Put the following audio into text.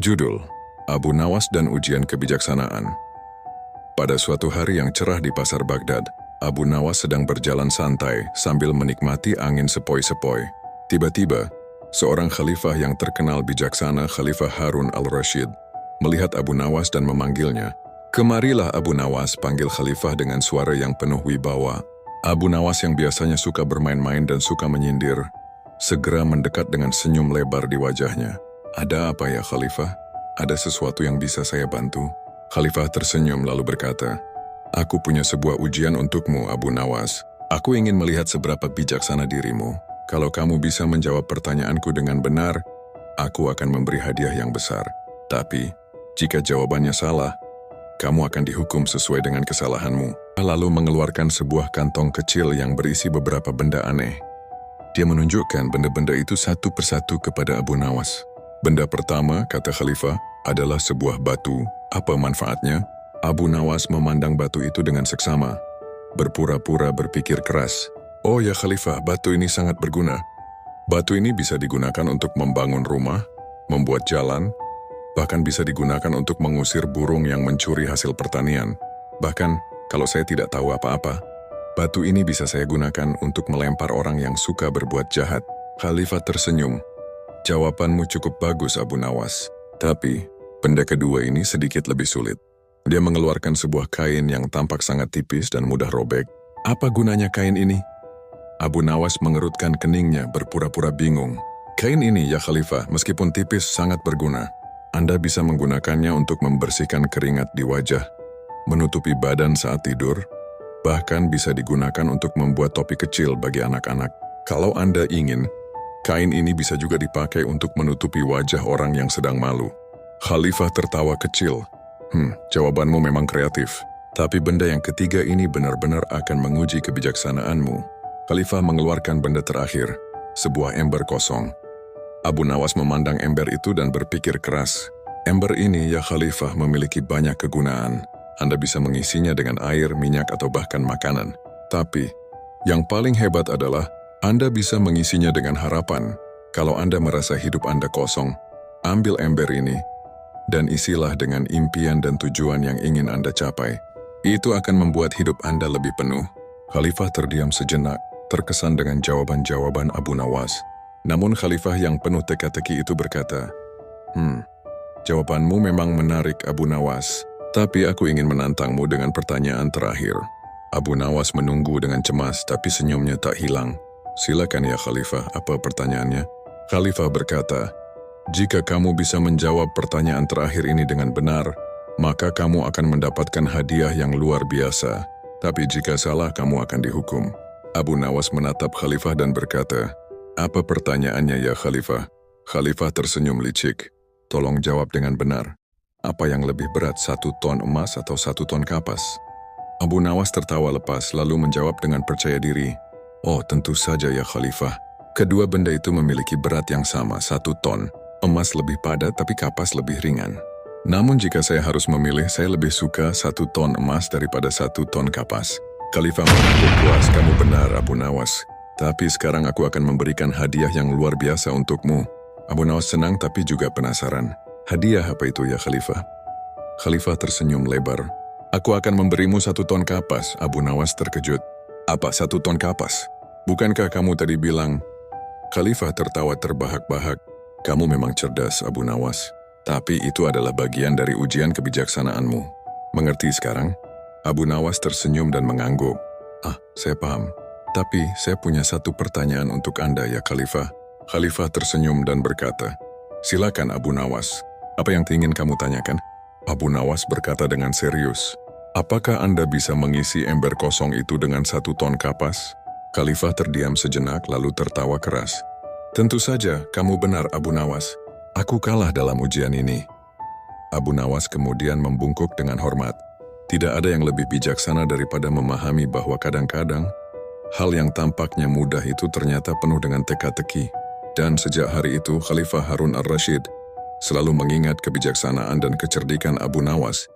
Judul, Abu Nawas dan Ujian Kebijaksanaan. Pada suatu hari yang cerah di pasar Baghdad, Abu Nawas sedang berjalan santai sambil menikmati angin sepoi-sepoi. Tiba-tiba, seorang khalifah yang terkenal bijaksana, Khalifah Harun al-Rashid, melihat Abu Nawas dan memanggilnya. "Kemarilah Abu Nawas," panggil khalifah dengan suara yang penuh wibawa. Abu Nawas yang biasanya suka bermain-main dan suka menyindir, segera mendekat dengan senyum lebar di wajahnya. "Ada apa ya khalifah? Ada sesuatu yang bisa saya bantu?" Khalifah tersenyum lalu berkata, "Aku punya sebuah ujian untukmu, Abu Nawas. Aku ingin melihat seberapa bijaksana dirimu. Kalau kamu bisa menjawab pertanyaanku dengan benar, aku akan memberi hadiah yang besar. Tapi, jika jawabannya salah, kamu akan dihukum sesuai dengan kesalahanmu." Lalu mengeluarkan sebuah kantong kecil yang berisi beberapa benda aneh. Dia menunjukkan benda-benda itu satu persatu kepada Abu Nawas. "Benda pertama," kata khalifah, "adalah sebuah batu. Apa manfaatnya?" Abu Nawas memandang batu itu dengan seksama, berpura-pura berpikir keras. "Oh ya khalifah, batu ini sangat berguna. Batu ini bisa digunakan untuk membangun rumah, membuat jalan, bahkan bisa digunakan untuk mengusir burung yang mencuri hasil pertanian. Bahkan, kalau saya tidak tahu apa-apa, batu ini bisa saya gunakan untuk melempar orang yang suka berbuat jahat." Khalifah tersenyum. "Jawabanmu cukup bagus, Abu Nawas. Tapi, benda kedua ini sedikit lebih sulit." Dia mengeluarkan sebuah kain yang tampak sangat tipis dan mudah robek. "Apa gunanya kain ini?" Abu Nawas mengerutkan keningnya berpura-pura bingung. "Kain ini, ya Khalifah, meskipun tipis sangat berguna. Anda bisa menggunakannya untuk membersihkan keringat di wajah, menutupi badan saat tidur, bahkan bisa digunakan untuk membuat topi kecil bagi anak-anak. Kalau Anda ingin, kain ini bisa juga dipakai untuk menutupi wajah orang yang sedang malu." Khalifah tertawa kecil. Jawabanmu memang kreatif. Tapi benda yang ketiga ini benar-benar akan menguji kebijaksanaanmu." Khalifah mengeluarkan benda terakhir, sebuah ember kosong. Abu Nawas memandang ember itu dan berpikir keras. "Ember ini, ya Khalifah, memiliki banyak kegunaan. Anda bisa mengisinya dengan air, minyak, atau bahkan makanan. Tapi, yang paling hebat adalah Anda bisa mengisinya dengan harapan. Kalau Anda merasa hidup Anda kosong, ambil ember ini dan isilah dengan impian dan tujuan yang ingin Anda capai. Itu akan membuat hidup Anda lebih penuh." Khalifah terdiam sejenak, terkesan dengan jawaban-jawaban Abu Nawas. Namun khalifah yang penuh teka-teki itu berkata, "Jawabanmu memang menarik, Abu Nawas. Tapi aku ingin menantangmu dengan pertanyaan terakhir." Abu Nawas menunggu dengan cemas, tapi senyumnya tak hilang. "Silakan ya khalifah, apa pertanyaannya?" Khalifah berkata, "Jika kamu bisa menjawab pertanyaan terakhir ini dengan benar, maka kamu akan mendapatkan hadiah yang luar biasa. Tapi jika salah, kamu akan dihukum." Abu Nawas menatap khalifah dan berkata, "Apa pertanyaannya ya khalifah?" Khalifah tersenyum licik. "Tolong jawab dengan benar. Apa yang lebih berat, 1 ton emas atau 1 ton kapas?" Abu Nawas tertawa lepas lalu menjawab dengan percaya diri, "Oh, tentu saja ya khalifah. Kedua benda itu memiliki berat yang sama, 1 ton. Emas lebih padat tapi kapas lebih ringan. Namun jika saya harus memilih, saya lebih suka 1 ton emas daripada 1 ton kapas." Khalifah mengaku puas. "Kamu benar, Abu Nawas. Tapi sekarang aku akan memberikan hadiah yang luar biasa untukmu." Abu Nawas senang tapi juga penasaran. "Hadiah apa itu ya Khalifah?" Khalifah tersenyum lebar. "Aku akan memberimu 1 ton kapas." Abu Nawas terkejut. "Apa 1 ton kapas? Bukankah kamu tadi bilang?" Khalifah tertawa terbahak-bahak. "Kamu memang cerdas, Abu Nawas. Tapi itu adalah bagian dari ujian kebijaksanaanmu. Mengerti sekarang?" Abu Nawas tersenyum dan mengangguk. Saya paham. Tapi saya punya 1 pertanyaan untuk Anda ya Khalifah." Khalifah tersenyum dan berkata, "Silakan Abu Nawas. Apa yang ingin kamu tanyakan?" Abu Nawas berkata dengan serius, "Apakah Anda bisa mengisi ember kosong itu dengan 1 ton kapas?" Khalifah terdiam sejenak lalu tertawa keras. "Tentu saja, kamu benar Abu Nawas. Aku kalah dalam ujian ini." Abu Nawas kemudian membungkuk dengan hormat. Tidak ada yang lebih bijaksana daripada memahami bahwa kadang-kadang hal yang tampaknya mudah itu ternyata penuh dengan teka-teki. Dan sejak hari itu, Khalifah Harun al-Rashid selalu mengingat kebijaksanaan dan kecerdikan Abu Nawas